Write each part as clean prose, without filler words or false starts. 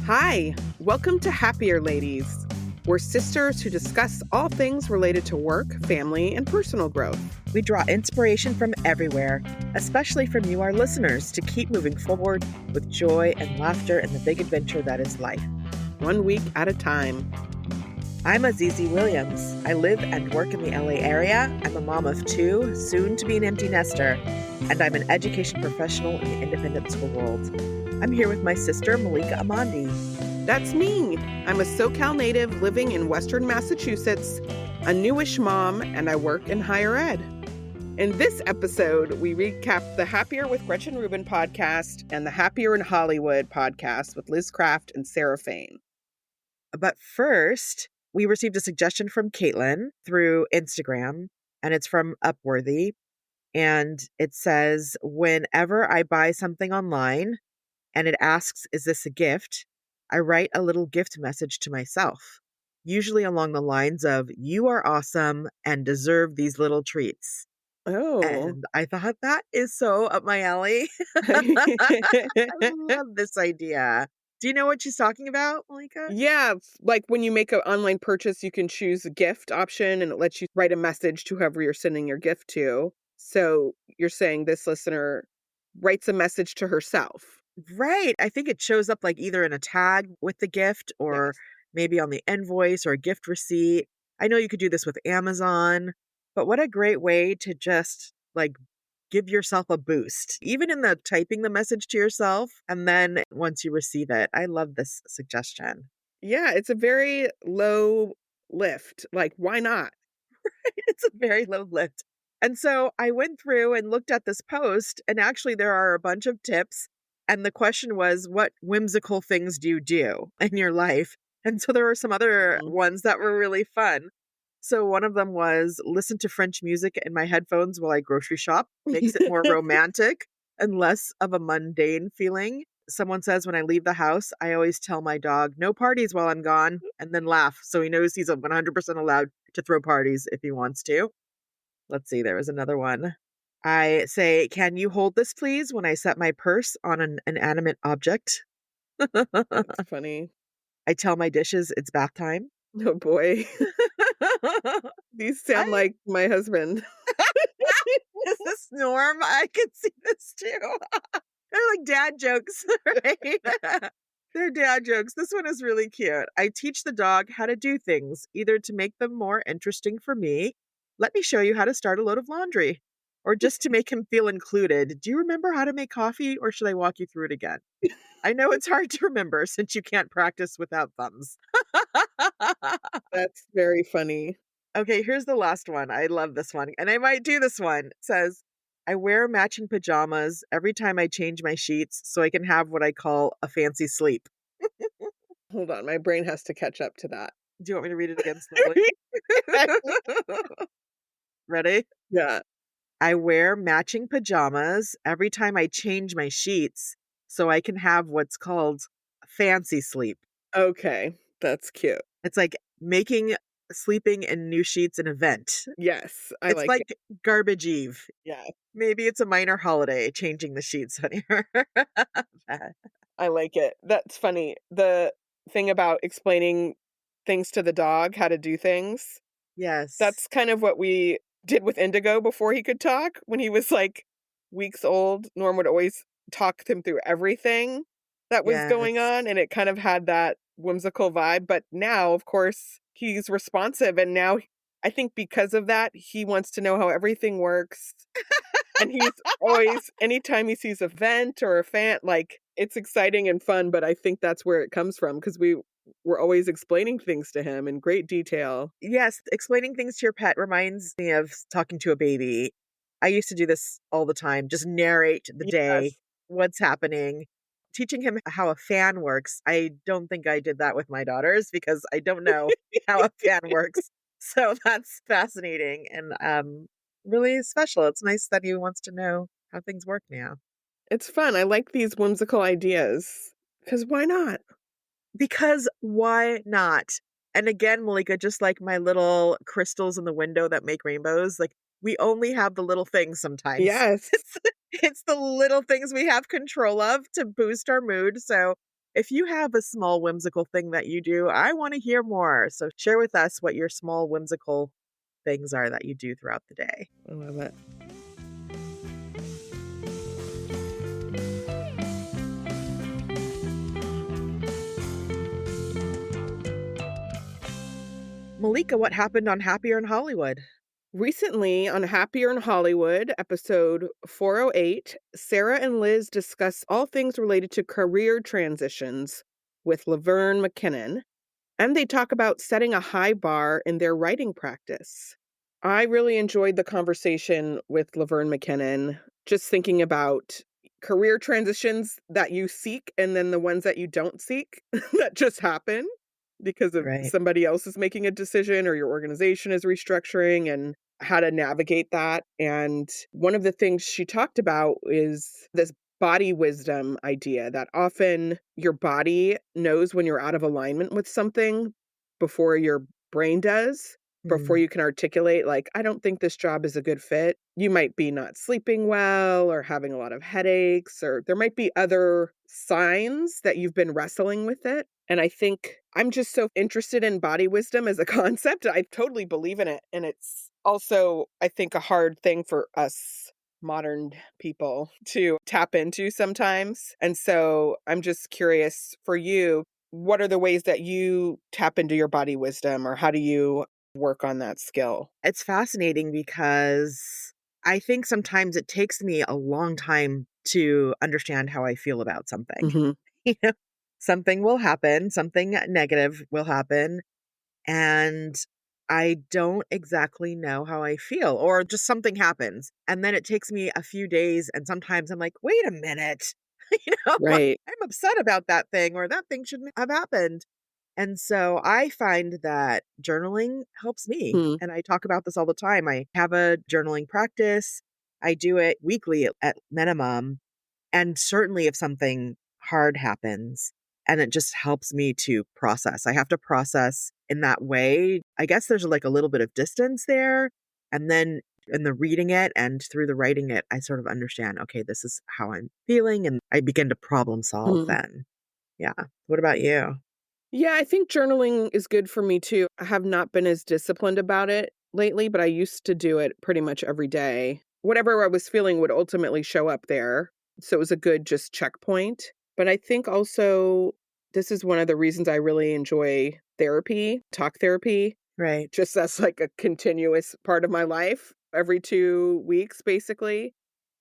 Hi, welcome to Happier Ladies. We're sisters who discuss all things related to work, family, and personal growth. We draw inspiration from everywhere, especially from you, our listeners, to keep moving forward with joy and laughter in the big adventure that is life. 1 week at a time. I'm Azizi Williams. I live and work in the LA area. I'm a mom of 2, soon to be an empty nester, and I'm an education professional in the independent school world. I'm here with my sister, Malika Amandi. That's me. I'm a SoCal native living in Western Massachusetts, a newish mom, and I work in higher ed. In this episode, we recap the Happier with Gretchen Rubin podcast and the Happier in Hollywood podcast with Liz Craft and Sarah Fain. But first, we received a suggestion from Caitlin through Instagram, and it's from Upworthy. And it says, whenever I buy something online and it asks, is this a gift? I write a little gift message to myself, usually along the lines of, you are awesome and deserve these little treats. Oh. And I thought that is so up my alley. I love this idea. Do you know what she's talking about, Malika? Yeah, like when you make an online purchase, you can choose a gift option and it lets you write a message to whoever you're sending your gift to. So you're saying this listener writes a message to herself. Right. I think it shows up like either in a tag with the gift or maybe on the invoice or a gift receipt. I know you could do this with Amazon, but what a great way to just like give yourself a boost, even in the typing the message to yourself. And then once you receive it, I love this suggestion. Yeah, it's a very low lift. Like, why not? It's a very low lift. And so I went through and looked at this post, and actually there are a bunch of tips. And the question was, what whimsical things do you do in your life? And so there were some other ones that were really fun. So one of them was listen to French music in my headphones while I grocery shop. Makes it more romantic and less of a mundane feeling. Someone says when I leave the house, I always tell my dog, no parties while I'm gone, and then laugh. So he knows he's 100% allowed to throw parties if he wants to. Let's see, there was another one. I say, can you hold this, please, when I set my purse on an inanimate object? That's funny. I tell my dishes it's bath time. Oh, boy. These sound like my husband. Is this norm? I can see this too. They're like dad jokes, right? They're dad jokes. This one is really cute. I teach the dog how to do things, either to make them more interesting for me. Let me show you how to start a load of laundry. Or just to make him feel included. Do you remember how to make coffee, or should I walk you through it again? I know it's hard to remember since you can't practice without thumbs. That's very funny. Okay, here's the last one. I love this one. And I might do this one. It says, I wear matching pajamas every time I change my sheets so I can have what I call a fancy sleep. Hold on, my brain has to catch up to that. Do you want me to read it again slowly? Ready? Yeah. I wear matching pajamas every time I change my sheets so I can have what's called fancy sleep. Okay, that's cute. It's like making sleeping in new sheets an event. Yes, It's like it. Garbage Eve. Yeah. Maybe it's a minor holiday, changing the sheets on your bed. I like it. That's funny. The thing about explaining things to the dog, how to do things. Yes. That's kind of what we did with Indigo before he could talk. When he was like weeks old, Norm would always talk him through everything that was going on. And it kind of had that whimsical vibe. But now, of course, he's responsive. And now I think because of that, he wants to know how everything works. And he's always, anytime he sees a vent or a fan, like it's exciting and fun. But I think that's where it comes from because we're always explaining things to him in great detail. Yes, explaining things to your pet reminds me of talking to a baby. I used to do this all the time, just narrate the day, what's happening, teaching him how a fan works. I don't think I did that with my daughters because I don't know how a fan works. So that's fascinating and really special. It's nice that he wants to know how things work now. It's fun. I like these whimsical ideas because why not? Because why not? And again, Malika, just like my little crystals in the window that make rainbows, like we only have the little things sometimes. Yes. It's the little things we have control of to boost our mood. So If you have a small whimsical thing that you do, I want to hear more. So share with us what your small whimsical things are that you do throughout the day. I love it. Malika, what happened on Happier in Hollywood? Recently on Happier in Hollywood, episode 408, Sarah and Liz discuss all things related to career transitions with Laverne McKinnon, and they talk about setting a high bar in their writing practice. I really enjoyed the conversation with Laverne McKinnon, just thinking about career transitions that you seek and then the ones that you don't seek that just happen because of Right. somebody else is making a decision or your organization is restructuring, and how to navigate that. And one of the things she talked about is this body wisdom idea that often your body knows when you're out of alignment with something before your brain does, before Mm, you can articulate, like, I don't think this job is a good fit. You might be not sleeping well or having a lot of headaches, or there might be other signs that you've been wrestling with it. And I think I'm just so interested in body wisdom as a concept. I totally believe in it. And it's also, I think, a hard thing for us modern people to tap into sometimes. And so I'm just curious for you, what are the ways that you tap into your body wisdom, or how do you work on that skill? It's fascinating because I think sometimes it takes me a long time to understand how I feel about something. Hmm. You know, something will happen, something negative will happen, and I don't exactly know how I feel, or just something happens. And then it takes me a few days, and sometimes I'm like, wait a minute, Right. I'm upset about that thing, or that thing shouldn't have happened. And so I find that journaling helps me. Hmm. And I talk about this all the time. I have a journaling practice. I do it weekly at minimum. And certainly if something hard happens, and it just helps me to process. I have to process in that way. I guess there's like a little bit of distance there. And then in the reading it and through the writing it, I sort of understand, okay, this is how I'm feeling. And I begin to problem solve Hmm. then. Yeah. What about you? Yeah, I think journaling is good for me too. I have not been as disciplined about it lately, but I used to do it pretty much every day. Whatever I was feeling would ultimately show up there. So it was a good just checkpoint. But I think also this is one of the reasons I really enjoy therapy, talk therapy, Right. just as like a continuous part of my life every 2 weeks, basically,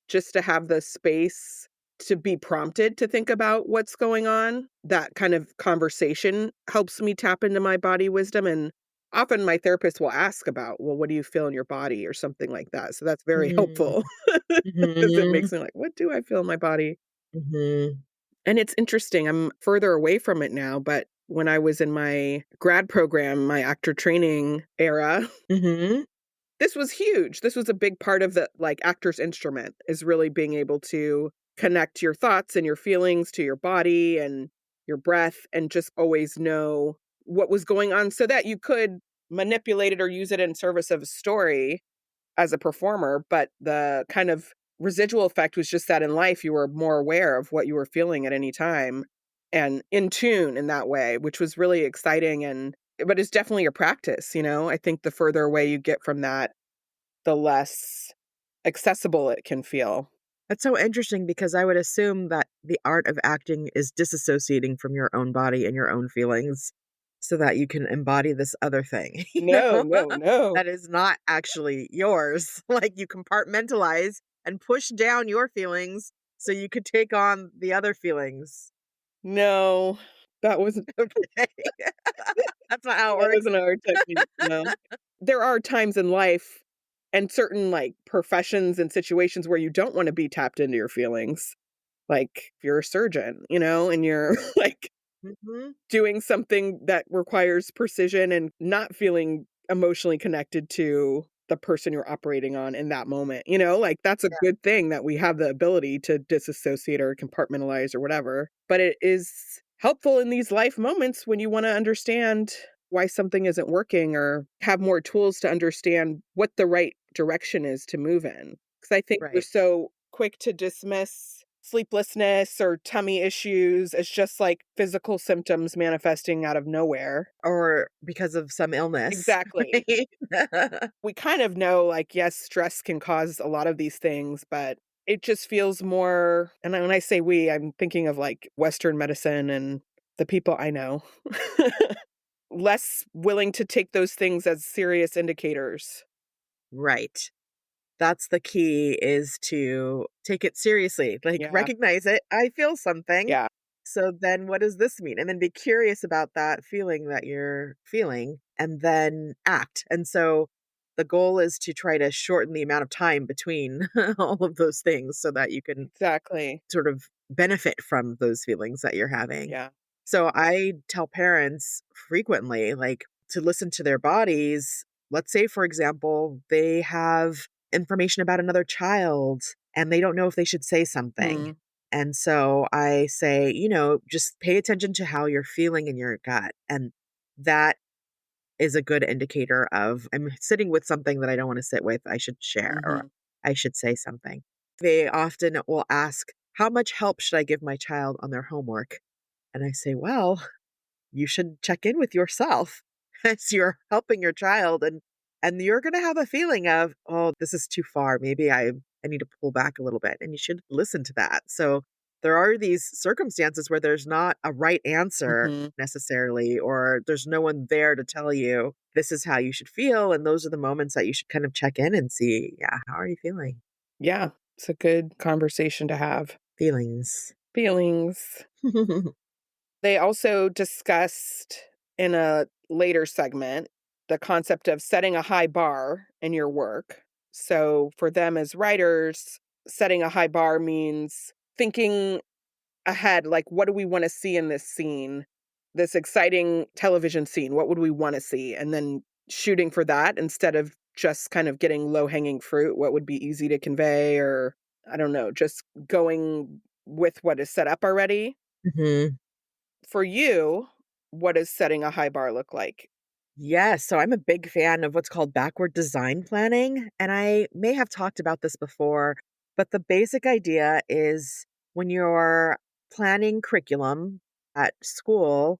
just to have the space to be prompted to think about what's going on. That kind of conversation helps me tap into my body wisdom. And often my therapist will ask about, well, what do you feel in your body or something like that. So that's very Mhm. helpful because it Mhm. makes me like, what do I feel in my body? Mhm. And it's interesting. I'm further away from it now, but when I was in my grad program, my actor training era, Mhm. this was huge. This was a big part of the, like, actor's instrument, is really being able to connect your thoughts and your feelings to your body and your breath, and just always know what was going on so that you could manipulate it or use it in service of a story as a performer. But the kind of residual effect was just that in life, you were more aware of what you were feeling at any time and in tune in that way, which was really exciting. And but it's definitely a practice, you know? I think the further away you get from that, the less accessible it can feel. That's so interesting because I would assume that the art of acting is disassociating from your own body and your own feelings so that you can embody this other thing, No, no, no. that is not actually yours. Like you compartmentalize and push down your feelings so you could take on the other feelings. No. That wasn't Okay. That's not how it that works. wasn't our technique, no. There are times in life and certain, like, professions and situations where you don't wanna be tapped into your feelings. Like, if you're a surgeon, you know, and you're, like, Mhm. doing something that requires precision and not feeling emotionally connected to the person you're operating on in that moment, you know? Like, that's a Yeah, good thing that we have the ability to disassociate or compartmentalize or whatever, but it is helpful in these life moments when you wanna understand why something isn't working, or have more tools to understand what the right direction is to move in. Because I think we're right. so quick to dismiss sleeplessness or tummy issues as just like physical symptoms manifesting out of nowhere. Or because of some illness, Exactly. right? We kind of know, like, yes, stress can cause a lot of these things, but it just feels more, and when I say we, I'm thinking of like Western medicine and the people I know, less willing to take those things as serious indicators. Right. That's the key, is to take it seriously, like, Yeah. recognize it. I feel something. Yeah. So then what does this mean? And then be curious about that feeling that you're feeling and then act. And so the goal is to try to shorten the amount of time between all of those things so that you can Exactly. sort of benefit from those feelings that you're having. Yeah. So I tell parents frequently, like, to listen to their bodies. Let's say, for example, they have information about another child and they don't know if they should say something. Mhm. And so I say, just pay attention to how you're feeling in your gut. And that is a good indicator of, I'm sitting with something that I don't want to sit with. I should share, or Mhm. I should say something. They often will ask, how much help should I give my child on their homework? And I say, well, you should check in with yourself as you're helping your child, and you're going to have a feeling of, oh, this is too far. Maybe I need to pull back a little bit, and you should listen to that. So there are these circumstances where there's not a right answer Mhm. necessarily, or there's no one there to tell you this is how you should feel, and those are the moments that you should kind of check in and see, yeah, how are you feeling? Yeah. It's a good conversation to have. Feelings. Feelings. They also discussed in a later segment the concept of setting a high bar in your work. So, for them as writers, setting a high bar means thinking ahead, like, what do we want to see in this scene? This exciting television scene, what would we want to see? And then shooting for that instead of just kind of getting low hanging fruit, what would be easy to convey, or I don't know, just going with what is set up already. Mhm. For you, what does setting a high bar look like? Yes, so I'm a big fan of what's called backward design planning, and I may have talked about this before, but the basic idea is when you're planning curriculum at school,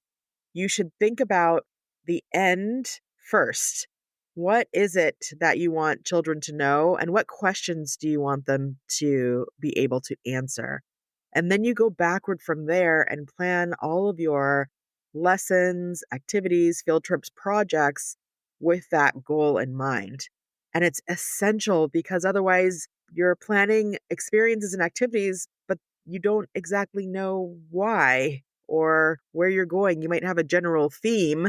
you should think about the end first. What is it that you want children to know, and what questions do you want them to be able to answer? And then you go backward from there and plan all of your lessons, activities, field trips, projects with that goal in mind. And it's essential because otherwise you're planning experiences and activities, but you don't exactly know why or where you're going. You might have a general theme,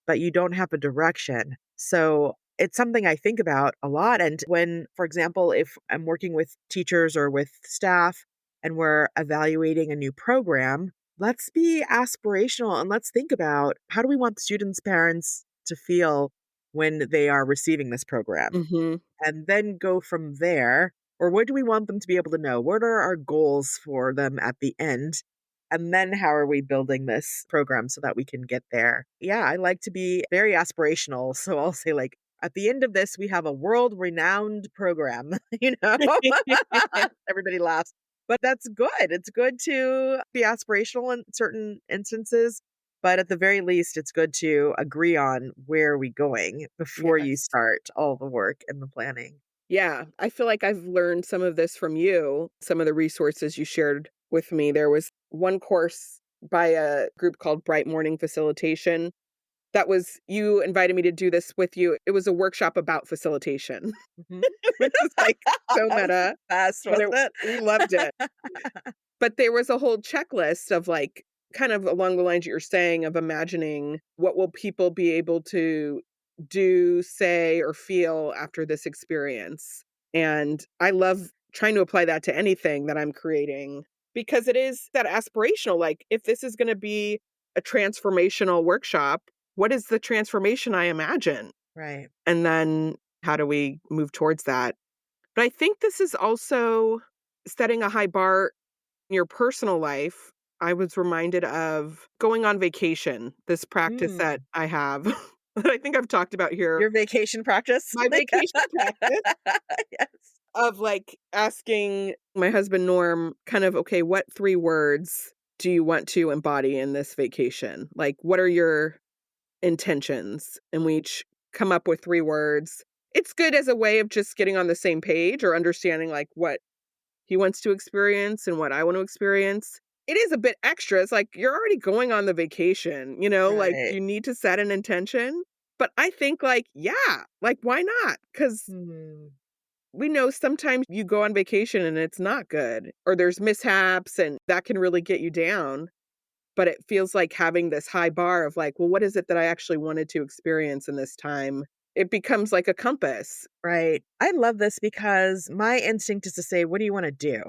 but you don't have a direction. So it's something I think about a lot. And when, for example, if I'm working with teachers or with staff and we're evaluating a new program, let's be aspirational and let's think about, how do we want the students' parents to feel when they are receiving this program? Mhm. And then go from there. Or what do we want them to be able to know? What are our goals for them at the end? And then how are we building this program so that we can get there? Yeah, I like to be very aspirational. So I'll say, like, at the end of this, we have a world renowned program, you know? Everybody laughs. But that's good. It's good to be aspirational in certain instances. But at the very least, it's good to agree on where are we going before you Yes. start all the work and the planning. Yeah, I feel like I've learned some of this from you, some of the resources you shared with me. There was one course by a group called Bright Morning Facilitation that was, you invited me to do this with you. It was a workshop about facilitation, Mhm. which is like so That was the meta, best, but wasn't it? we loved it. But there was a whole checklist of, like, kind of along the lines you're saying, of imagining what will people be able to do, say, or feel after this experience. And I love trying to apply that to anything that I'm creating because it is that aspirational. Like, if this is going to be a transformational workshop, what is the transformation I imagine? Right. And then how do we move towards that? But I think this is also setting a high bar your personal life. I was reminded of going on vacation, this practice that Mm. I have that I think I've talked about here. Your vacation practice? My Like vacation practice, Yes. of like asking my husband Norm kind of, okay, what 3 words do you want to embody in this vacation? Like, what are your intentions? And we each come up with 3 words. It's good as a way of just getting on the same page or understanding like what he wants to experience and what I want to experience. It is a bit extra. It's like you're already going on the vacation, like Right. you need to set an intention. But I think like, yeah, like why not? Because Mhm. we know sometimes you go on vacation and it's not good or there's mishaps and that can really get you down. But it feels like having this high bar of like, well, what is it that I actually wanted to experience in this time? It becomes like a compass. Right. I love this because my instinct is to say, what do you want to do?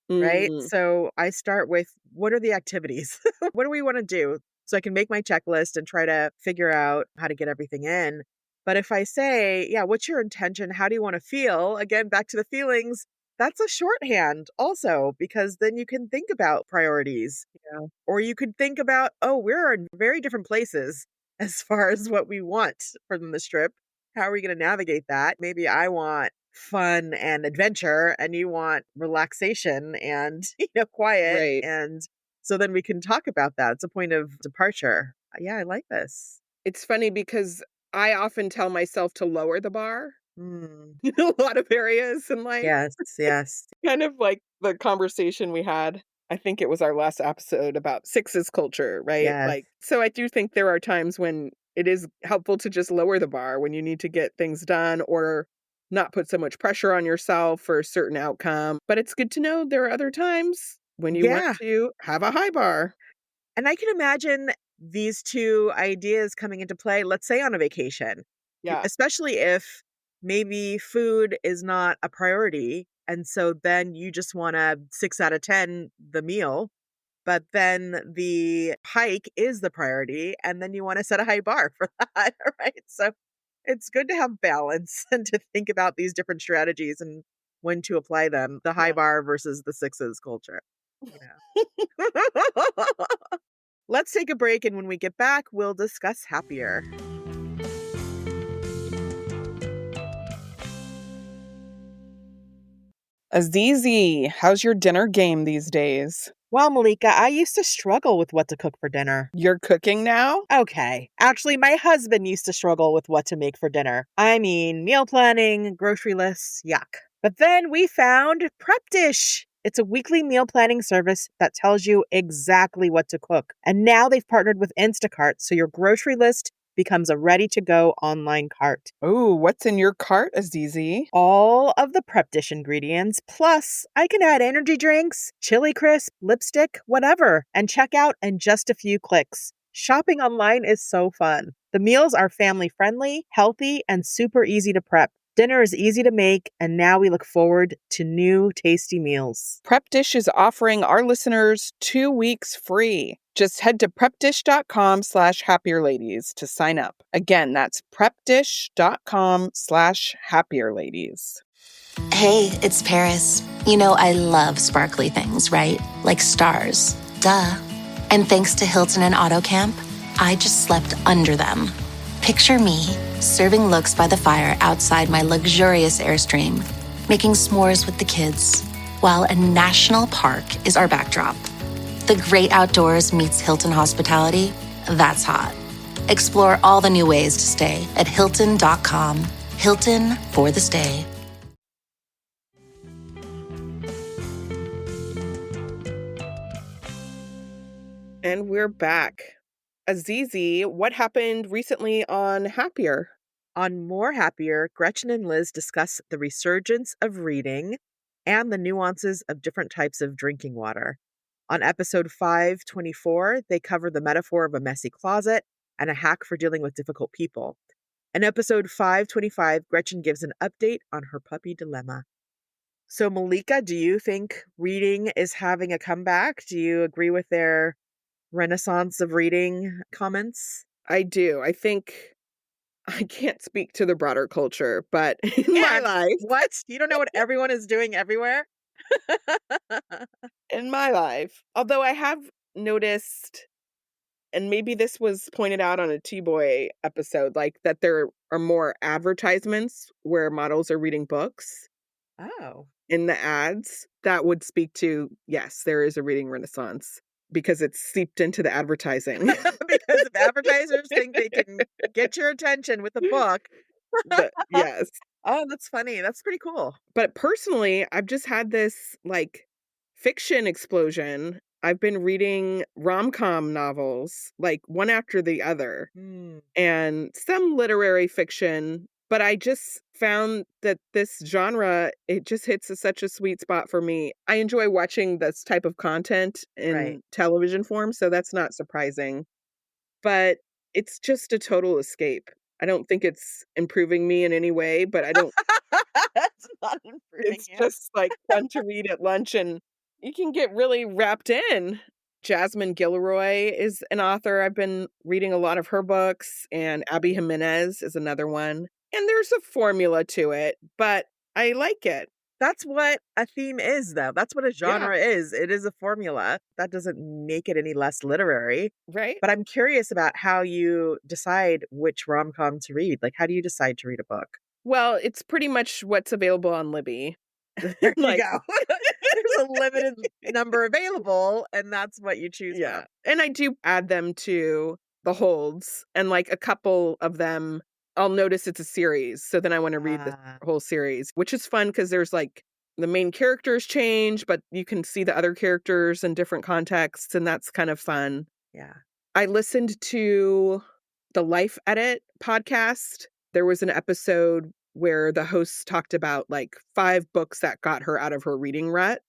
Right? Mm, So I start with what are the activities? What do we want to do? So I can make my checklist and try to figure out how to get everything in. But if I say, yeah, what's your intention? How do you want to feel? Again, back to the feelings, that's a shorthand also, because then you can think about priorities yeah. or you could think about, oh, we're in very different places as far as what we want from this trip. How are we going to navigate that? Maybe I want fun and adventure and you want relaxation and quiet, Right. and so then we can talk about that. It's a point of departure. Yeah, I like this. It's funny because I often tell myself to lower the bar Mm. in a lot of areas in life. Yes, yes, Kind of like the conversation we had. I think it was our last episode about sixes culture, right? yes. Like, so I do think there are times when it is helpful to just lower the bar when you need to get things done or not put so much pressure on yourself for a certain outcome. But it's good to know there are other times when you want Yeah. to have a high bar. And I can imagine these two ideas coming into play, let's say on a vacation, Yeah. especially if maybe food is not a priority. And so then you just want a 6 out of 10 the meal, but then the hike is the priority. And then you want to set a high bar for that. Right. So it's good to have balance and to think about these different strategies and when to apply them, the high Yeah. bar versus the sixes culture. You know. Let's take a break, and when we get back, we'll discuss happier. Azizi, how's your dinner game these days? Well, Malika, I used to struggle with what to cook for dinner. You're cooking now? Okay. Actually, my husband used to struggle with what to make for dinner. I mean, meal planning, grocery lists, yuck. But then we found Prep Dish. It's a weekly meal planning service that tells you exactly what to cook. And now they've partnered with Instacart, so your grocery list becomes a ready to go online cart. Oh, what's in your cart, Azizi? All of the Prep Dish ingredients, plus I can add energy drinks, chili crisp, lipstick, whatever, and check out in just a few clicks. Shopping online is so fun. The meals are family friendly, healthy, and super easy to prep. Dinner is easy to make, and now we look forward to new tasty meals. Prep Dish is offering our listeners 2 weeks free. Just head to prepdish.com/happierladies to sign up. Again, that's prepdish.com/happierladies. Hey, it's Paris. You know, I love sparkly things, right? Like stars. Duh. And thanks to Hilton and AutoCamp, I just slept under them. Picture me serving looks by the fire outside my luxurious Airstream, making s'mores with the kids, while a national park is our backdrop. The great outdoors meets Hilton hospitality. That's hot. Explore all the new ways to stay at Hilton.com. Hilton for the stay. And we're back. Azizi, what happened recently on Happier? On More Happier, Gretchen and Liz discuss the resurgence of reading and the nuances of different types of drinking water. On episode 524, they cover the metaphor of a messy closet and a hack for dealing with difficult people. In episode 525, Gretchen gives an update on her puppy dilemma. So, Malika, do you think reading is having a comeback? Do you agree with their renaissance of reading comments? I do. I think I can't speak to the broader culture, but in my And life, what? You don't know what everyone is doing everywhere? although I have noticed, and maybe this was pointed out on a T-Boy episode, like that there are more advertisements where models are reading books. Oh. in the ads, that would speak to, yes, there is a reading renaissance because it's seeped into the advertising. Because if advertisers think they can get your attention with a book. Yes. Oh, that's funny. That's pretty cool. But personally, I've just had this like fiction explosion. I've been reading rom-com novels, like one after the other, Mm, and some literary fiction. But I just found that this genre, it just hits such a sweet spot for me. I enjoy watching this type of content right. in television form, so that's not surprising. But it's just a total escape. I don't think it's improving me in any way, but I don't That's not improving it's you. just, like, fun to read at lunch, and you can get really wrapped in. Jasmine Gilroy is an author. I've been reading a lot of her books, and Abby Jimenez is another one. And there's a formula to it, but I like it. That's what a theme is, though. That's what a Yeah, genre is. It is a formula. That doesn't make it any less literary. right? But I'm curious about how you decide which rom-com to read. Like, how do you decide to read a book? Well, it's pretty much what's available on Libby. There you Like, go. There's a limited number available, and that's what you choose from. yeah, and I do add them to the holds, and, like, a couple of them, I'll notice it's a series, so then I wanna read the Ah, whole series, which is fun because there's, like, the main characters change, but you can see the other characters in different contexts, and that's kind of fun. yeah. I listened to the Life Edit podcast. There was an episode where the host talked about, like, 5 books that got her out of her reading rut.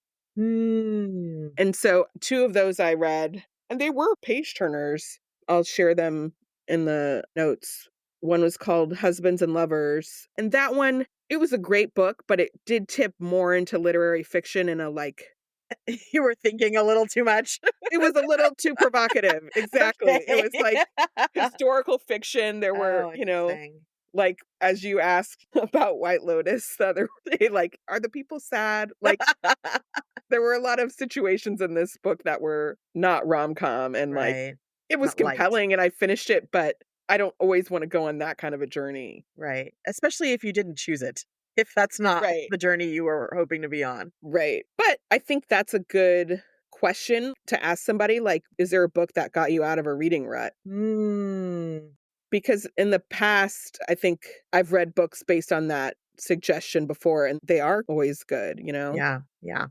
Hmm. And so 2 of those I read, and they were page turners. I'll share them in the notes. One was called Husbands and Lovers, and that one, it was a great book, but it did tip more into literary fiction in a, like You were thinking a little too much. it was a little too provocative. Exactly. It Okay. was like historical fiction. There were, Oh, interesting. like, as you asked about White Lotus the other day, like, are the people sad? Like, there were a lot of situations in this book that were not rom-com, and, like, Right. it was Not light. compelling and I finished it, but I don't always wanna go on that kind of a journey. Right. Especially if you didn't choose it. If that's not Right, the journey you were hoping to be on. right. But I think that's a good question to ask somebody, like, is there a book that got you out of a reading rut? Mm. Because in the past, I think I've read books based on that suggestion before, and they are always good, you know? Yeah. Yeah.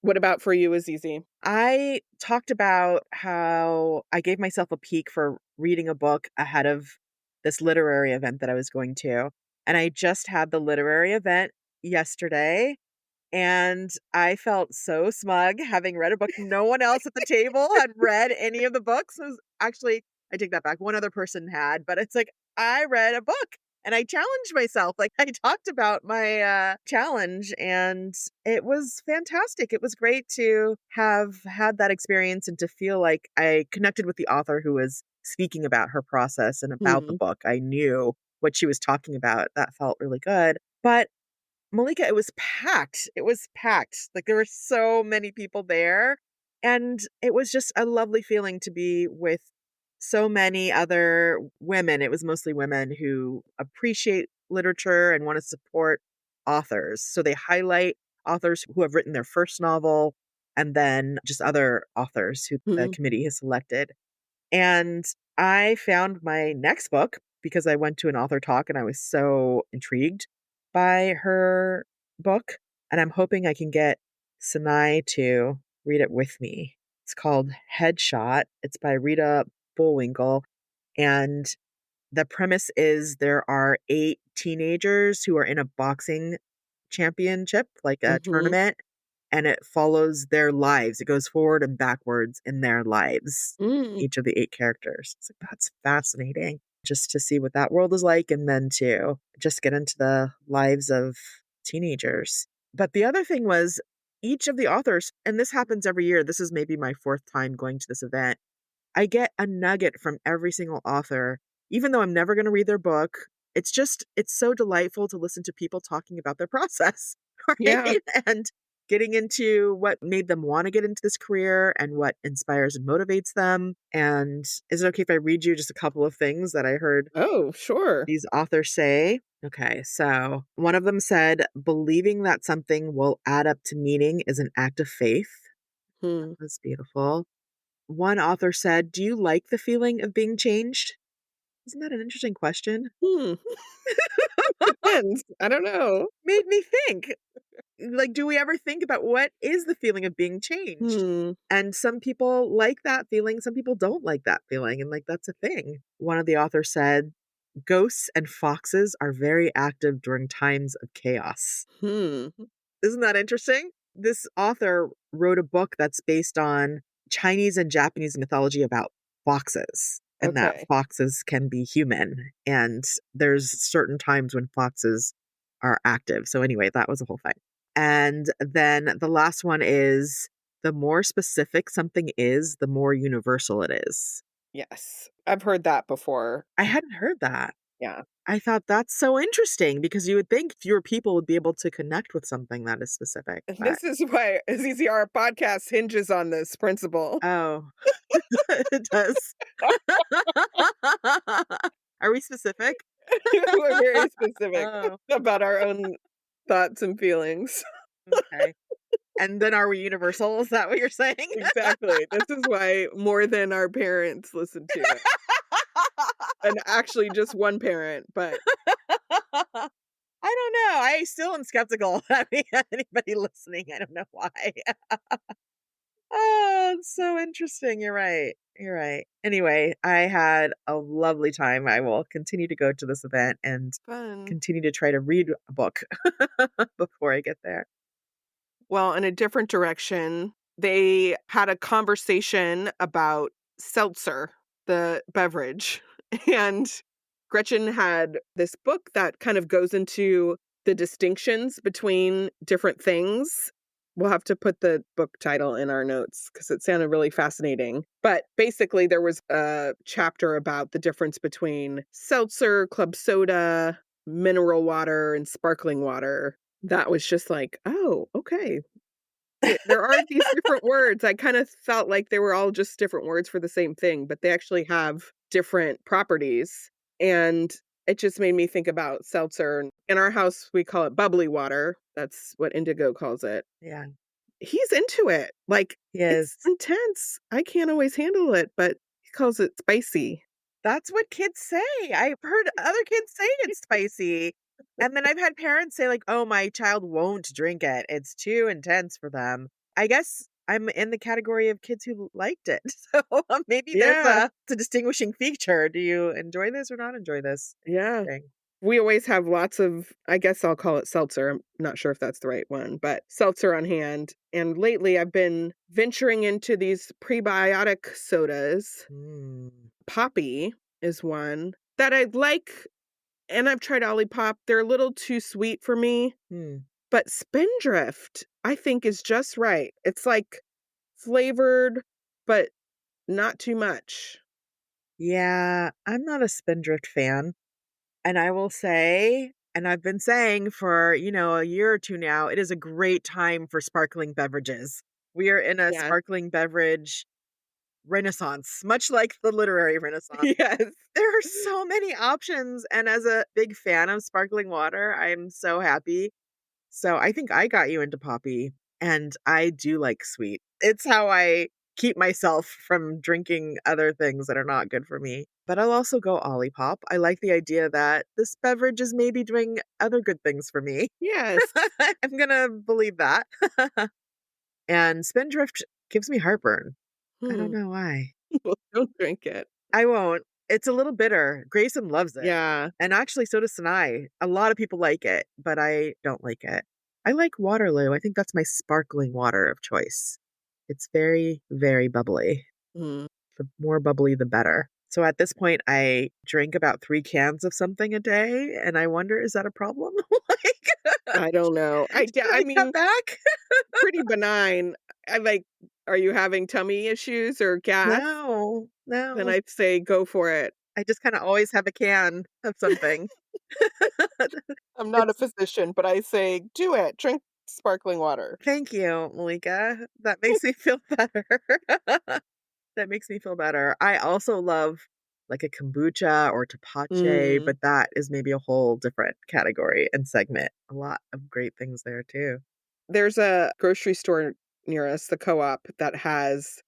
What about for you, Azizi? I talked about how I gave myself a peek for reading a book ahead of this literary event that I was going to. And I just had the literary event yesterday. And I felt so smug having read a book. No one else at the table had read any of the books. It was actually, I take that back. One other person had, but it's like I read a book and I challenged myself. Like I talked about my challenge and it was fantastic. It was great to have had that experience and to feel like I connected with the author who was speaking about her process and about the Mhm, book. I knew what she was talking about. That felt really good. But Malika, it was packed. It was packed. Like there were so many people there. And it was just a lovely feeling to be with so many other women. It was mostly women who appreciate literature and want to support authors. So they highlight authors who have written their first novel and then just other authors who the mhm, committee has selected. And I found my next book because I went to an author talk and I was so intrigued by her book. And I'm hoping I can get Sinai to read it with me. It's called Headshot. It's by Rita Bullwinkle. And the premise is there are 8 teenagers who are in a boxing championship, like a mhm, tournament, and it follows their lives. It goes forward and backwards in their lives, mm. each of the 8 characters. It's like, that's fascinating just to see what that world is like and then to just get into the lives of teenagers. But the other thing was each of the authors, and this happens every year. This is maybe my 4th time going to this event. I get a nugget from every single author, even though I'm never going to read their book. It's so delightful to listen to people talking about their process, Yeah, right? And getting into what made them want to get into this career and what inspires and motivates them. And is it okay if I read you just a couple of things that I heard Oh, sure. these authors say? Okay, so one of them said, believing that something will add up to meaning is an act of faith. Hmm. That's beautiful. One author said, do you like the feeling of being changed? Isn't that an interesting question? Hmm. Depends. I don't know. Made me think. Like, do we ever think about what is the feeling of being changed? Hmm. And some people like that feeling, some people don't like that feeling, and like that's a thing. One of the authors said, ghosts and foxes are very active during times of chaos. Hmm. Isn't that interesting? This author wrote a book that's based on Chinese and Japanese mythology about foxes, and that Okay. foxes can be human. And there's certain times when foxes are active. So, anyway, that was a whole thing. And then the last one is the more specific something is, the more universal it is. Yes. I've heard that before. I hadn't heard that. Yeah. I thought that's so interesting because you would think fewer people would be able to connect with something that is specific. And But this is why our podcast hinges on this principle. oh, it does. Are we specific? We're very specific Oh, about our own thoughts and feelings. okay. And then are we universal? Is that what you're saying? Exactly. This is why more than our parents listen to it. And actually just one parent, but I don't know. I still am skeptical of anybody listening. I don't know why. Oh, it's so interesting. You're right. You're right. Anyway, I had a lovely time. I will continue to go to this event and fun. continue to try to read a book before I get there. Well, in a different direction, they had a conversation about seltzer, the beverage. And Gretchen had this book that kind of goes into the distinctions between different things. We'll have to put the book title in our notes because it sounded really fascinating. But basically, there was a chapter about the difference between seltzer, club soda, mineral water, and sparkling water. That was just like, oh, okay. There are these different words. I kind of felt like they were all just different words for the same thing, but they actually have different properties. And it just made me think about seltzer. In our house, we call it bubbly water. That's what Indigo calls it. Yeah. He's into it. Like, He it's is. intense. I can't always handle it, but he calls it spicy. That's what kids say. I've heard other kids say it's spicy. And then I've had parents say, like, oh, my child won't drink it. It's too intense for them. I guess I'm in the category of kids who liked it. So maybe there's Yeah. a distinguishing feature. Do you enjoy this or not enjoy this? Yeah. Thing? We always have lots of, I guess I'll call it seltzer. I'm not sure if that's the right one, but seltzer on hand. And lately I've been venturing into these prebiotic sodas. Mm. Poppy is one that I like, and I've tried Olipop. They're a little too sweet for me, Mm. but Spindrift, I think, is just right. It's like flavored, but not too much. Yeah, I'm not a Spindrift fan. And I will say, and I've been saying for, a year or two now, it is a great time for sparkling beverages. We are in a Yeah. sparkling beverage renaissance, much like the literary renaissance. Yes. There are so many options. And as a big fan of sparkling water, I'm so happy. So I think I got you into Poppy, and I do like sweet. It's how I keep myself from drinking other things that are not good for me. But I'll also go Olipop. I like the idea that this beverage is maybe doing other good things for me. Yes. I'm going to believe that. And Spindrift gives me heartburn. I don't know why. Well, don't drink it. I won't. It's a little bitter. Grayson loves it. Yeah. And actually, so does Sinai. A lot of people like it, but I don't like it. I like Waterloo. I think that's my sparkling water of choice. It's very, very bubbly. Mm. The more bubbly, the better. So at this point, I drink about 3 cans of something a day, and I wonder, is that a problem? I don't know. I mean, cut back? pretty benign. Are you having tummy issues or gas? No. Then I'd say go for it. I just kind of always have a can of something. I'm not a physician, but I say do it. Drink sparkling water. Thank you, Malika. That makes me feel better. That makes me feel better. I also love like a kombucha or tepache, Mm. but that is maybe a whole different category and segment. A lot of great things there too. There's a grocery store near us, the Co-op, that has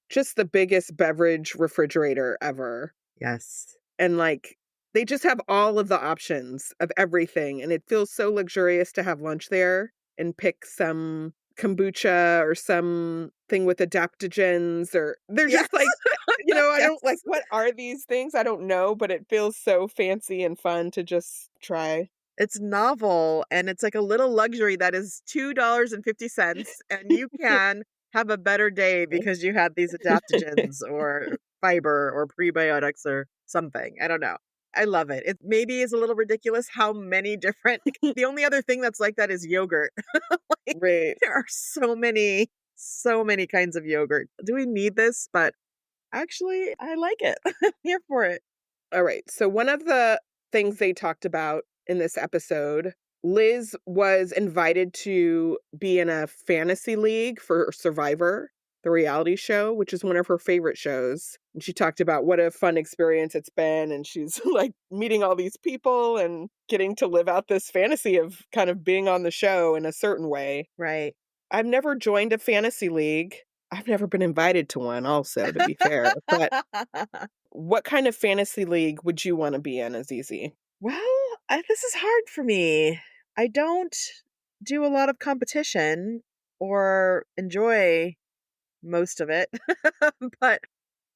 just the biggest beverage refrigerator ever. Yes. And, like, they just have all of the options of everything, and it feels so luxurious to have lunch there and pick some kombucha or something with adaptogens, or they're Yes. just like, I Yes. don't like, what are these things? I don't know, but it feels so fancy and fun to just try. It's novel and it's like a little luxury that is $2.50 and you can have a better day because you had these adaptogens or fiber or prebiotics or something. I don't know. I love it. It maybe is a little ridiculous how many different the only other thing that's like that is yogurt. Like, Right. there are so many kinds of yogurt. Do we need this? But actually, I like it. I'm here for it. All right. So one of the things they talked about in this episode, Liz was invited to be in a fantasy league for Survivor, the reality show, which is one of her favorite shows. And she talked about what a fun experience it's been. And she's like meeting all these people and getting to live out this fantasy of kind of being on the show in a certain way. Right. I've never joined a fantasy league. I've never been invited to one also, to be fair. But what kind of fantasy league would you wanna be in, Azizi? Well, this is hard for me. I don't do a lot of competition or enjoy most of it, but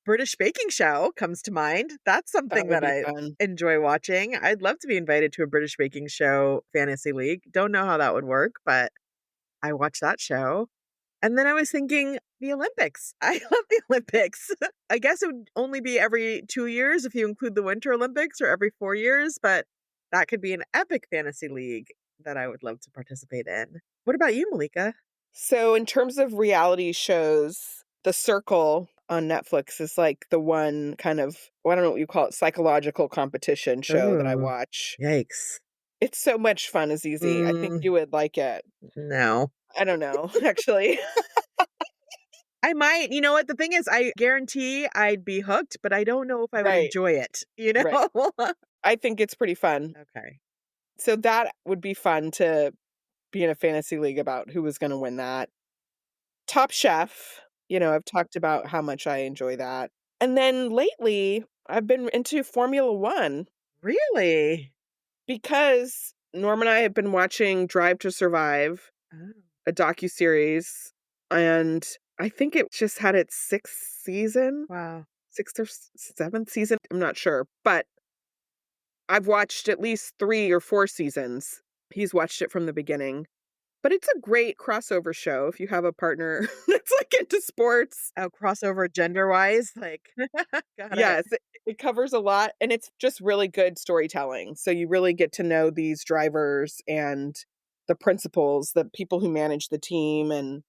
British Baking Show comes to mind. That's That something would that be I fun. enjoy watching. I'd love to be invited to a British Baking Show fantasy league. Don't know how that would work, but I watch that show. And then I was thinking the Olympics. I love the Olympics. I guess it would only be every 2 years if you include the Winter Olympics or every 4 years, but that could be an epic fantasy league that I would love to participate in. What about you, Malika? So, in terms of reality shows, The Circle on Netflix is, like, the one kind of, well, I don't know what you call it, psychological competition show that I Ooh, watch. yikes. It's so much fun, Azizi. I think Mm, you would like it. no. I don't know, actually. I might. You know what? The thing is, I guarantee I'd be hooked, but I don't know if I would Right, enjoy it, you know? right. I think it's pretty fun. Okay. So that would be fun to be in a fantasy league about who was gonna win that. Top Chef, I've talked about how much I enjoy that. And then lately, I've been into Formula 1 Really? because Norm and I have been watching Drive to Survive, Oh, a docuseries, and I think it just had its 6th season, wow. 6th or 7th season, I'm not sure, but I've watched at least 3 or 4 seasons. He's watched it from the beginning. But it's a great crossover show if you have a partner that's, like, into sports. Oh, crossover gender-wise? Like, got it. Yes, it covers a lot, and it's just really good storytelling, so you really get to know these drivers and the principals, the people who manage the team, and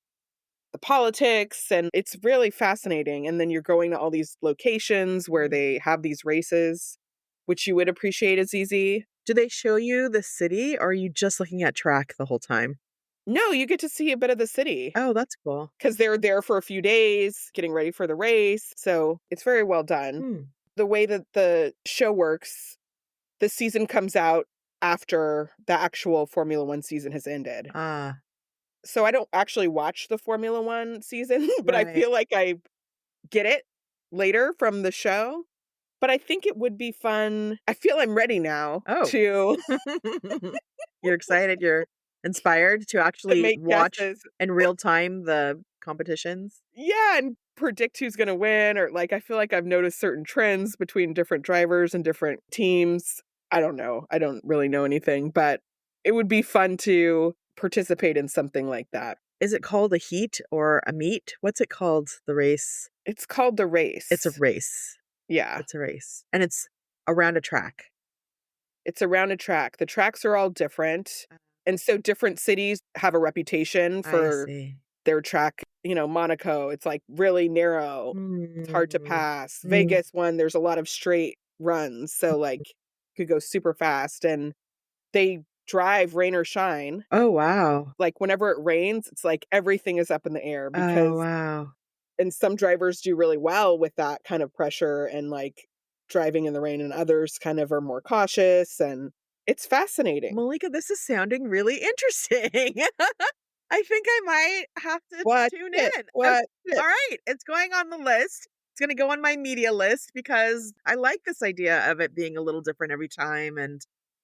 the politics, and it's really fascinating, and then you're going to all these locations where Mm. they have these races, which you would appreciate as easy. Do they show you the city, or are you just looking at track the whole time? No, you get to see a bit of the city. Oh, that's cool. 'Cause they're there for a few days getting ready for the race, so it's very well done. Hmm. The way that the show works, the season comes out after the actual Formula 1 season has ended. Ah, So I don't actually watch the Formula 1 season, but I right. feel like I get it later from the show. But I think it would be fun. I feel I'm ready now Oh. to You're excited, you're inspired to to actually make watch guesses. in real time the competitions? Yeah, and predict who's gonna win, or, like, I feel like I've noticed certain trends between different drivers and different teams. I don't know. I don't really know anything, but it would be fun to participate in something like that. Is it called a heat or a meet? What's it called, the race? It's called The It's a Race. race. Yeah. It's a race, and it's around a track. It's around a track. The tracks are all different, Uh, and so different cities have a reputation I for see. their track. Monaco, it's, like, really narrow. It's hard to Mm. pass. Mm. Vegas one, there's a lot of straight runs, so, like, could go super fast, and they drive rain or shine. Oh, wow. Like, whenever it rains, it's like everything is up in the air Oh, because wow. and some drivers do really well with that kind of pressure and, like, driving in the rain, and others kind of are more cautious, and it's fascinating. Malika, this is sounding really interesting. I think I might have to Watch tune it, in. Okay, watch all it. right, it's going on the list. It's gonna go on my media list because I like this idea of it being a little different every time and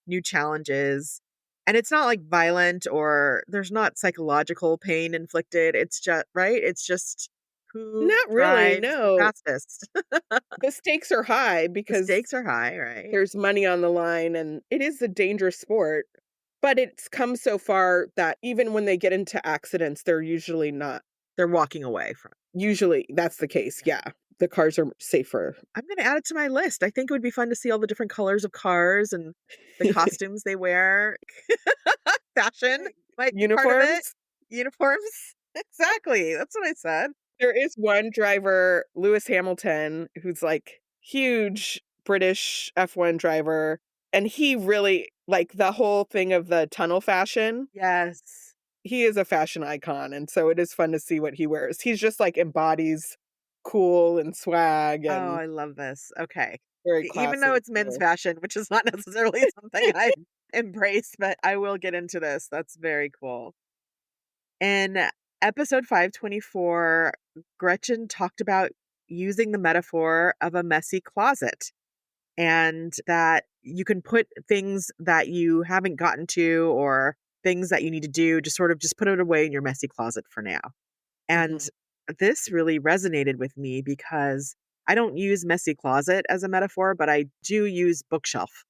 new challenges. And it's not like violent or there's not psychological pain inflicted. It's just right? It's just who Not really, drives the no. fastest. The stakes are high The because stakes are high, right? there's money on the line, and it is a dangerous sport, but it's come so far that even when they get into accidents, they're usually not. They're walking away from. Usually, that's the case, yeah. The cars are safer. I'm gonna add it to my list. I think it would be fun to see all the different colors of cars and the costumes they wear. Fashion might be part of it. Uniforms? Uniforms. Exactly. That's what I said. There is one driver, Lewis Hamilton, who's, like, huge British F1 driver, and he really like, the whole thing of the tunnel fashion, Yes. he is a fashion icon, and so it is fun to see what he wears. He's just, like, embodies cool and swag Oh, and I love this. Okay. very Even though classy, it's men's so fashion, which is not necessarily something I embrace, but I will get into this. That's very cool. In episode 524, Gretchen talked about using the metaphor of a messy closet and that you can put things that you haven't gotten to or things that you need to do, just sort of just put it away in your messy closet for now. And Mhm. this really resonated with me because I don't use messy closet as a metaphor, but I do use bookshelf.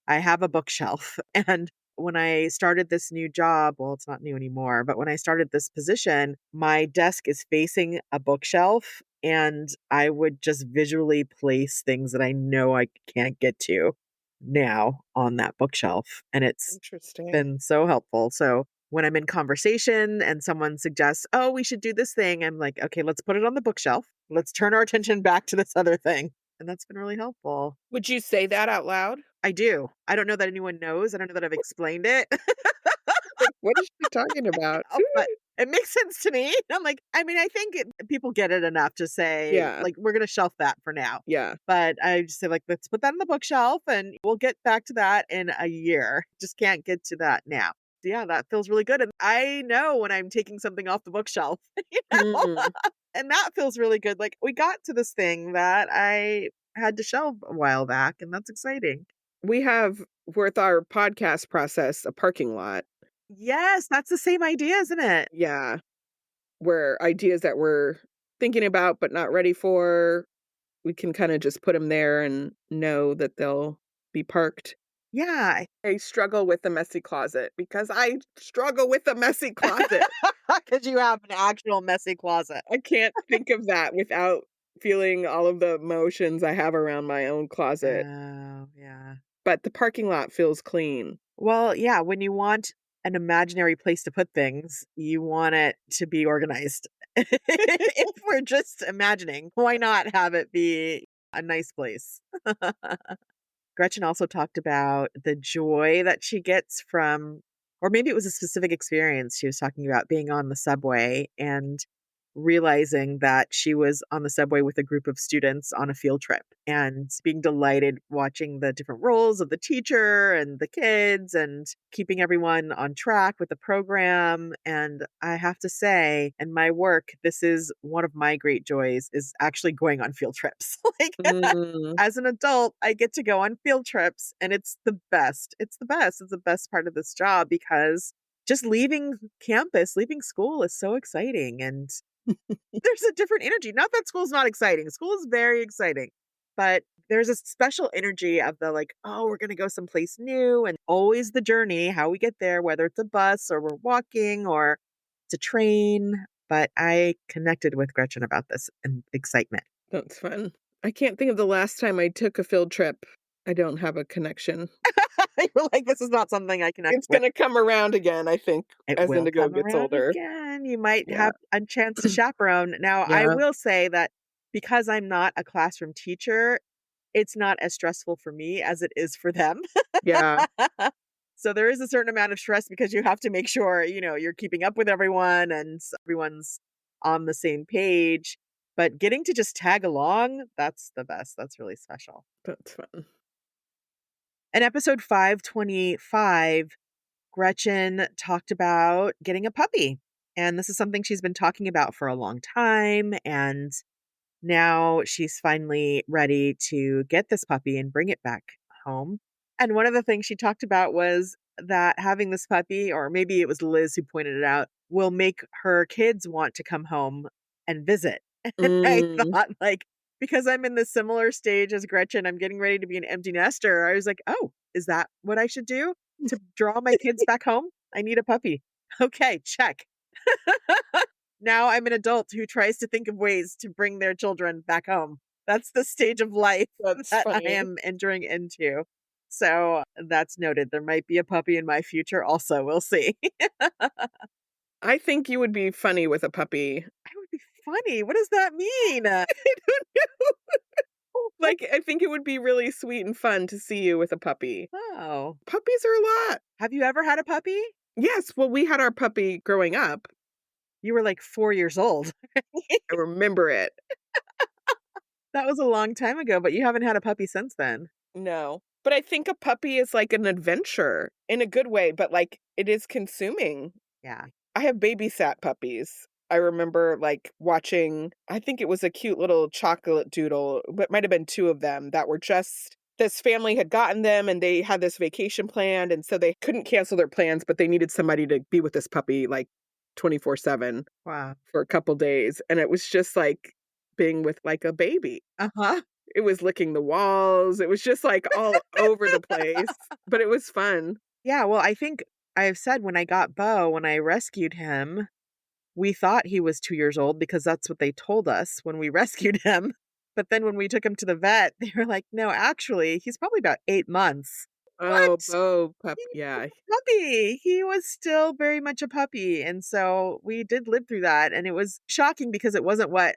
I have a bookshelf. And when I started this new job, well, it's not new anymore, but when I started this position, my desk is facing a bookshelf and I would just visually place things that I know I can't get to now on that bookshelf. And it's Interesting. been so helpful. So when I'm in conversation and someone suggests, "Oh, we should do this thing," I'm like, "Okay, let's put it on the bookshelf. Let's turn our attention back to this other thing." And that's been really helpful. Would you say that out loud? I do. I don't know that anyone knows. I don't know that I've explained it. Like, what is she talking about? Oh, but it makes sense to me. I'm like, I mean, I think people get it enough to say, Yeah, like, we're going to shelf that for now. yeah. But I just say, like, let's put that on the bookshelf and we'll get back to that in a year. Just can't get to that now. Yeah, that feels really good. And I know when I'm taking something off the bookshelf, you know, Mm. and that feels really good. Like, we got to this thing that I had to shelve a while back, and that's exciting. We have, with our podcast process, a parking lot. Yes, that's the same idea, isn't it? Yeah, where ideas that we're thinking about but not ready for, we can kinda just put them there and know that they'll be parked. Yeah. I struggle with the messy closet because I struggle with the messy closet. Because you have an actual messy closet. I can't think of that without feeling all of the emotions I have around my own closet, Oh, yeah. but the parking lot feels clean. Well, yeah, when you want an imaginary place to put things, you want it to be organized. If we're just imagining, why not have it be a nice place? Gretchen also talked about the joy that she gets from, or maybe it was a specific experience she was talking about being on the subway and realizing that she was on the subway with a group of students on a field trip and being delighted watching the different roles of the teacher and the kids and keeping everyone on track with the program. And I have to say, in my work, this is one of my great joys is actually going on field trips. Like Mm, as an adult, I get to go on field trips and it's the best. It's the best. It's the best part of this job because just leaving campus, leaving school is so exciting and there's a different energy. Not that school's not exciting. School is very exciting. But there's a special energy of the like, oh, we're going to go someplace new and always the journey, how we get there, whether it's a bus or we're walking or it's a train. But I connected with Gretchen about this and excitement. that's fun. I can't think of the last time I took a field trip. I don't have a connection. You're like, this is not something I connect It's with. gonna come around again, I think, It as will Indigo come gets around older. again. You might Yeah. have a chance to chaperone. Now, I Yeah. will say that because I'm not a classroom teacher, it's not as stressful for me as it is for them. Yeah. So there is a certain amount of stress because you have to make sure, you're keeping up with everyone and everyone's on the same page. But getting to just tag along, that's the best. That's really special. That's fun. In episode 525, Gretchen talked about getting a puppy. And this is something she's been talking about for a long time. And now she's finally ready to get this puppy and bring it back home. And one of the things she talked about was that having this puppy, or maybe it was Liz who pointed it out, will make her kids want to come home and visit. And I Mm. thought, like, because I'm in the similar stage as Gretchen, I'm getting ready to be an empty nester. I was like, oh, is that what I should do to draw my kids back home? I need a puppy. Okay, check. Now I'm an adult who tries to think of ways to bring their children back home. That's the stage of life That's that I funny. am entering into. So that's noted. There might be a puppy in my future also. We'll see. I think you would be funny with a puppy. I would be funny. What does that mean? I don't know. Like, I think it would be really sweet and fun to see you with a puppy. Oh, Puppies are a lot. have you ever had a puppy? Yes, well, we had our puppy growing up. You were like 4 years old. I remember it. That was a long time ago, but you haven't had a puppy since then. No. But I think a puppy is like an adventure in a good way, but like it is consuming. Yeah. I have babysat puppies. I remember like watching, I think it was a cute little chocolate doodle, but might have been two of them that were just, this family had gotten them and they had this vacation planned. And so they couldn't cancel their plans, but they needed somebody to be with this puppy like 24/7 Wow. for a couple days. And it was just like being with like a baby. Uh-huh. It was licking the walls. It was just like all over the place, but it was fun. Yeah, well, I think I've said when I got Bo, when I rescued him, we thought he was 2 years old because that's what they told us when we rescued him. But then when we took him to the vet, they were like, no, actually, he's probably about 8 months. What? Oh, pup. He was Yeah. a puppy. He was still very much a puppy. And so we did live through that. And it was shocking because it wasn't what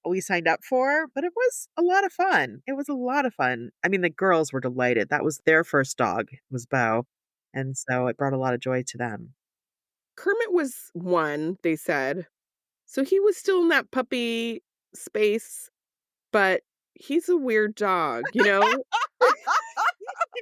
we signed up for, but it was a lot of fun. It was a lot of fun. I mean, the girls were delighted. That was their first dog, was Bo. And so it brought a lot of joy to them. Kermit was one, they said. So he was still in that puppy space, but he's a weird dog, you know?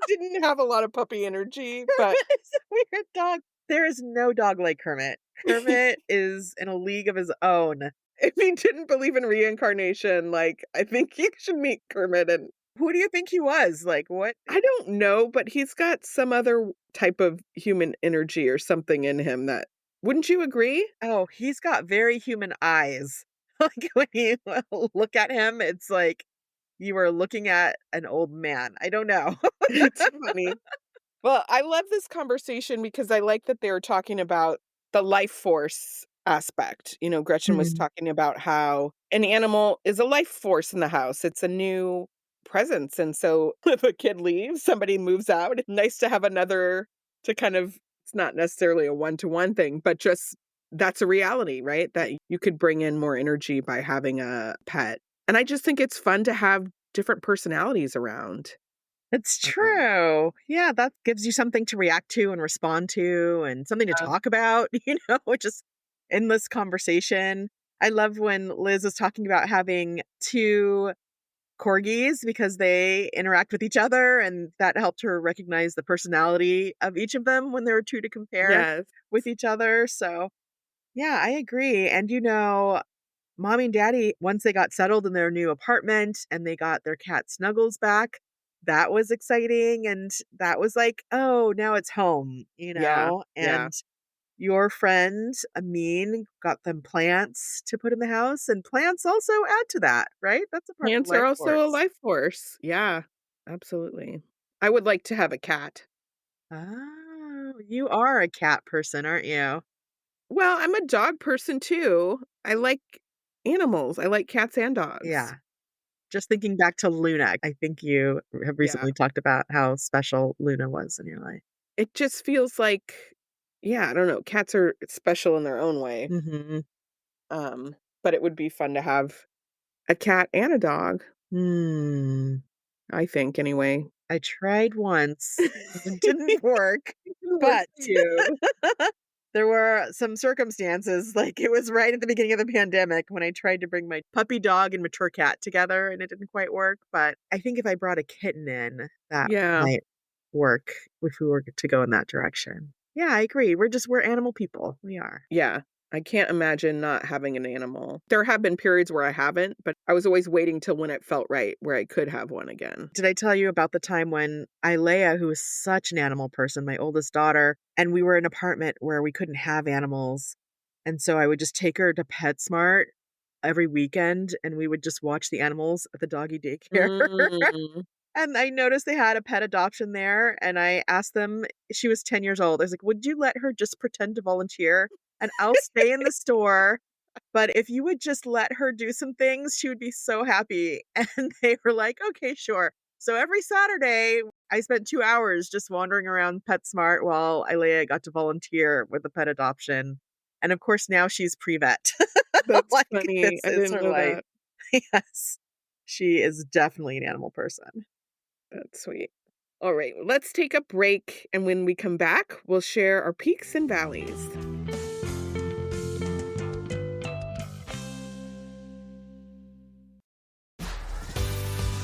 He didn't have a lot of puppy energy, but Kermit is a weird dog. There is no dog like Kermit. Kermit is in a league of his own. if he didn't believe in reincarnation, like, I think you should meet Kermit. And Who do you think he was? Like, what? I don't know, but he's got some other type of human energy or something in him that, wouldn't you agree? Oh, he's got very human eyes. Like, when you look at him, it's like you are looking at an old man. I don't know. It's funny. Well, I love this conversation because I like that they were talking about the life force aspect. You know, Gretchen was Mm. talking about how an animal is a life force in the house. It's a new presence. And so if a kid leaves, somebody moves out, it's nice to have another to kind of, it's not necessarily a one-to-one thing, but just that's a reality, right? That you could bring in more energy by having a pet. And I just think it's fun to have different personalities around. It's Um, true. Yeah, that gives you something to react to and respond to and something to uh, talk about, just endless conversation. I love when Liz was talking about having 2 corgis because they interact with each other, and that helped her recognize the personality of each of them when there were 2 to compare yes. with each other. So, yeah, I agree. And Mommy and Daddy, once they got settled in their new apartment and they got their cat Snuggles back, that was exciting. And that was like, oh, now it's home, Yeah. Yeah. And your friend, Amin, got them plants to put in the house. And plants also add to that, right? That's a part of Plants life are also a force. life force. Yeah, absolutely. I would like to have a cat. Oh, you are a cat person, aren't you? Well, I'm a dog person too. I like animals. I like cats and dogs. Yeah. Just thinking back to Luna, I think you have Yeah. recently talked about how special Luna was in your life. It just feels like, yeah, I don't know. Cats are special in their own way. Mm-hmm. Um, but it would be fun to have a cat and a dog, Hmm. I think anyway. I tried once. It didn't work, Work but for you. there were some circumstances, like it was right at the beginning of the pandemic when I tried to bring my puppy dog and mature cat together and it didn't quite work. But I think if I brought a kitten in, that Yeah. might work if we were to go in that direction. Yeah, I agree. We're animal people. We are. Yeah. I can't imagine not having an animal. There have been periods where I haven't, but I was always waiting till when it felt right, where I could have one again. Did I tell you about the time when Ilea, who is such an animal person, my oldest daughter, and we were in an apartment where we couldn't have animals. And so I would just take her to PetSmart every weekend and we would just watch the animals at the doggy daycare. Mm. And I noticed they had a pet adoption there. And I asked them, she was 10 years old. I was like, would you let her just pretend to volunteer? And I'll stay in the store. But if you would just let her do some things, she would be so happy. And they were like, okay, sure. So every Saturday, I spent 2 hours just wandering around PetSmart while Ilea got to volunteer with the pet adoption. And of course, now she's pre-vet. That's Like, funny. this I is didn't her know life. that. Yes. She is definitely an animal person. That's sweet. All right, let's take a break. And when we come back, we'll share our peaks and valleys.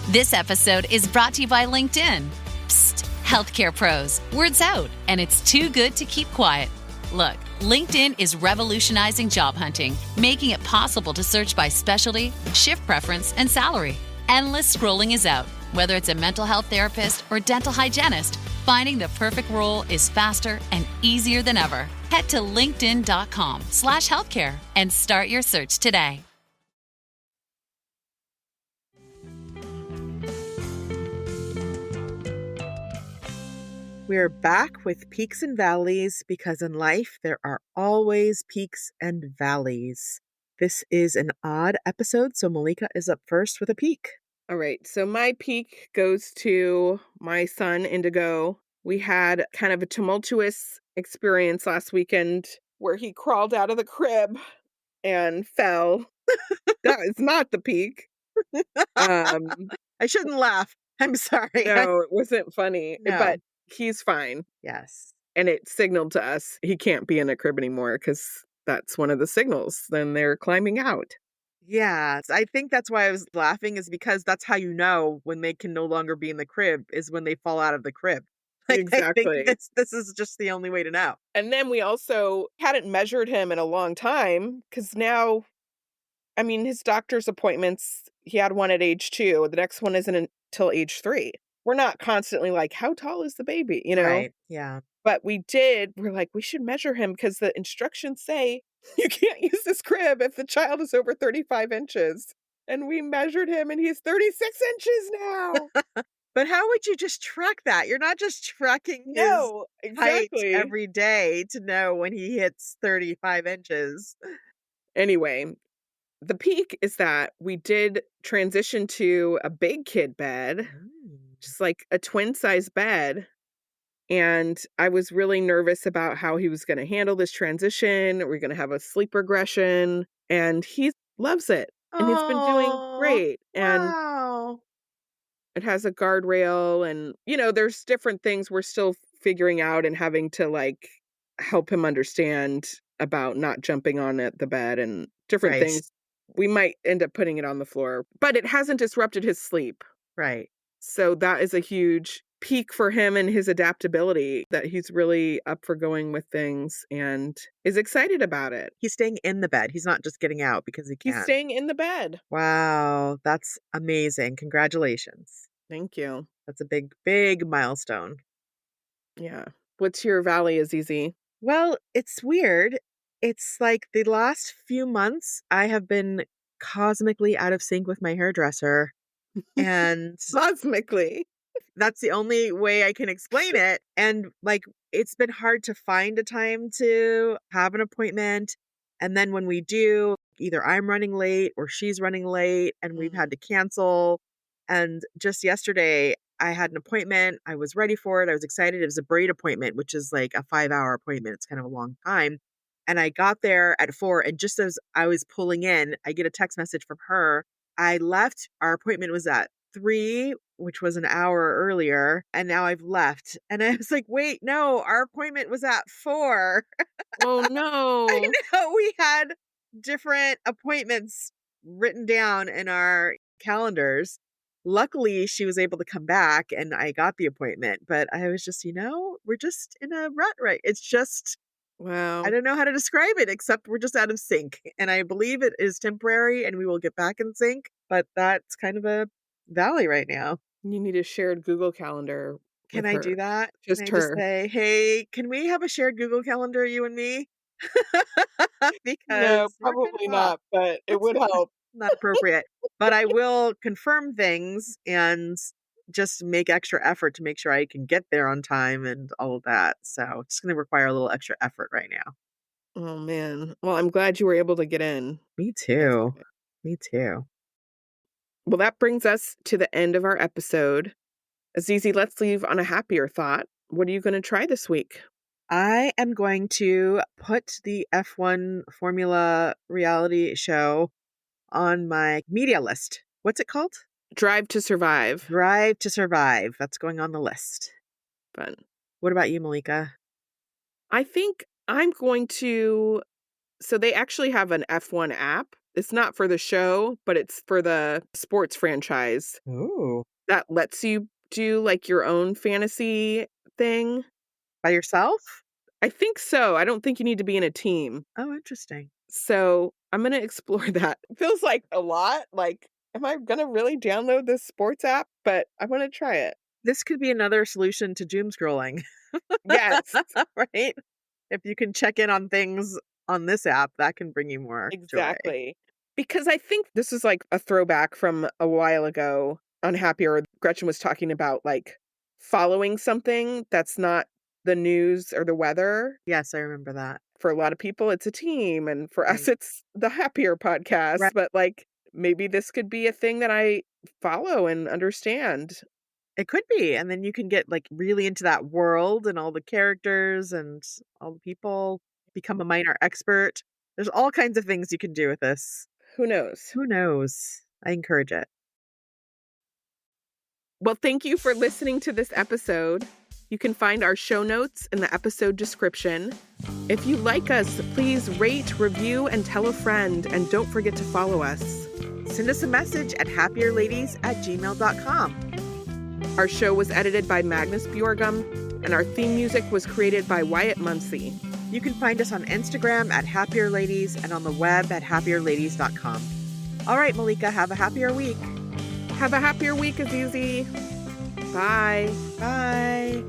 This episode is brought to you by LinkedIn. Psst, healthcare pros, word's out, and it's too good to keep quiet. Look, LinkedIn is revolutionizing job hunting, making it possible to search by specialty, shift preference, and salary. Endless scrolling is out. Whether it's a mental health therapist or dental hygienist, finding the perfect role is faster and easier than ever. Head to linkedin.com/healthcare and start your search today. We're back with peaks and valleys because in life there are always peaks and valleys. This is an odd episode, so Malika is up first with a peak. All right, so my peak goes to my son, Indigo. We had kind of a tumultuous experience last weekend where he crawled out of the crib and fell. That is not the peak. I shouldn't laugh. I'm sorry. No, it wasn't funny, No. but he's fine. Yes. And it signaled to us he can't be in a crib anymore because that's one of the signals. Then they're climbing out. Yes. I think that's why I was laughing is because that's how you know when they can no longer be in the crib is when they fall out of the crib. Like, I think Exactly. this is just the only way to know. And then we also hadn't measured him in a long time because now, I mean, his doctor's appointments, he had one at age 2. The next one isn't until age 3. We're not constantly like, how tall is the baby? You know? Right. Yeah. But we're like, we should measure him because the instructions say you can't use this crib if the child is over 35 inches. And we measured him and he's 36 inches now. But how would you just track that? You're not just tracking his No, height exactly. every day to know when he hits 35 inches. Anyway, the peak is that we did transition to a big kid bed, just like a twin size bed. And I was really nervous about how he was going to handle this transition. We're going to have a sleep regression. And he loves it. And he's been doing great. And Wow. it has a guardrail. And, there's different things we're still figuring out and having to like help him understand about not jumping on at the bed and different Right. things. We might end up putting it on the floor, but it hasn't disrupted his sleep. Right. So that is a huge peak for him and his adaptability, that he's really up for going with things and is excited about it. He's staying in the bed. He's not just getting out because he can't. He's staying in the bed. Wow. That's amazing. Congratulations. Thank you. That's a big, big milestone. Yeah. What's your valley, Azizi? Well, it's weird. It's like the last few months I have been cosmically out of sync with my hairdresser. And Cosmically. that's the only way I can explain it. And like, it's been hard to find a time to have an appointment. And then when we do, either I'm running late or she's running late and we've had to cancel. And just yesterday, I had an appointment. I was ready for it. I was excited. It was a braid appointment, which is like a 5-hour appointment. It's kind of a long time. And I got there at 4. And just as I was pulling in, I get a text message from her. I left. Our appointment was at 3. which was an hour earlier, and now I've left. And I was like, wait, no, our appointment was at 4. Oh, I no. know we had different appointments written down in our calendars. Luckily, she was able to come back and I got the appointment, but I was just, we're just in a rut, right? It's just, I Wow. don't know how to describe it except we're just out of sync. And I believe it is temporary and we will get back in sync, but that's kind of a valley right now. You need a shared Google Calendar Can with I her. do that? Can Just I just her. say, hey, can we have a shared Google Calendar, you and me? No, Because we're kind probably of off. not, but it That's would help. not appropriate. But I will confirm things and just make extra effort to make sure I can get there on time and all of that. So it's going to require a little extra effort right now. Oh, man. Well, I'm glad you were able to get in Me too. yesterday. Me too. Well, that brings us to the end of our episode. Azizi, let's leave on a happier thought. What are you going to try this week? I am going to put the F1 Formula reality show on my media list. What's it called? Drive to Survive. Drive to Survive. That's going on the list. Fun. What about you, Malika? I think I'm going to. So they actually have an F1 app. It's not for the show, but it's for the sports franchise Ooh. that lets you do like your own fantasy thing. By yourself? I think so. I don't think you need to be in a team. Oh, interesting. So I'm going to explore that. It feels like a lot. Like, am I going to really download this sports app? But I want to try it. This could be another solution to doom scrolling. Yes, Right? If you can check in on things on this app, that can bring you more joy. exactly. Because I think this is like a throwback from a while ago on Happier. Gretchen was talking about like following something that's not the news or the weather. Yes, I remember that. For a lot of people, it's a team. And for us, Right. it's the Happier podcast. Right. But like maybe this could be a thing that I follow and understand. It could be. And then you can get like really into that world and all the characters and all the people, become a minor expert. There's all kinds of things you can do with this. Who knows? Who knows? I encourage it. Well, thank you for listening to this episode. You can find our show notes in the episode description. If you like us, please rate, review, and tell a friend. And don't forget to follow us. Send us a message at happierladies@gmail.com. Our show was edited by Magnus Bjorgum, and our theme music was created by Wyatt Muncie. You can find us on Instagram at happierladies and on the web at happierladies.com. All right, Malika, have a happier week. Have a happier week, Azizi. Bye. Bye.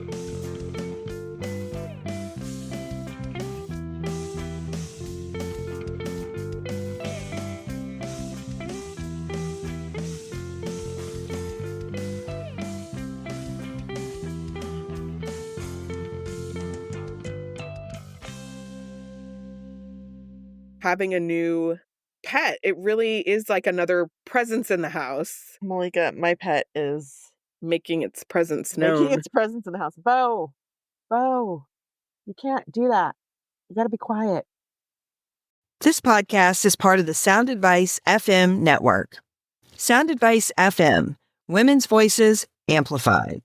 Having a new pet, it really is like another presence in the house, Malika, my pet is making its presence known. making its presence in the house. Bo, you can't do that. You got to be quiet. This podcast is part of the Sound Advice FM network. Sound Advice FM, women's voices amplified.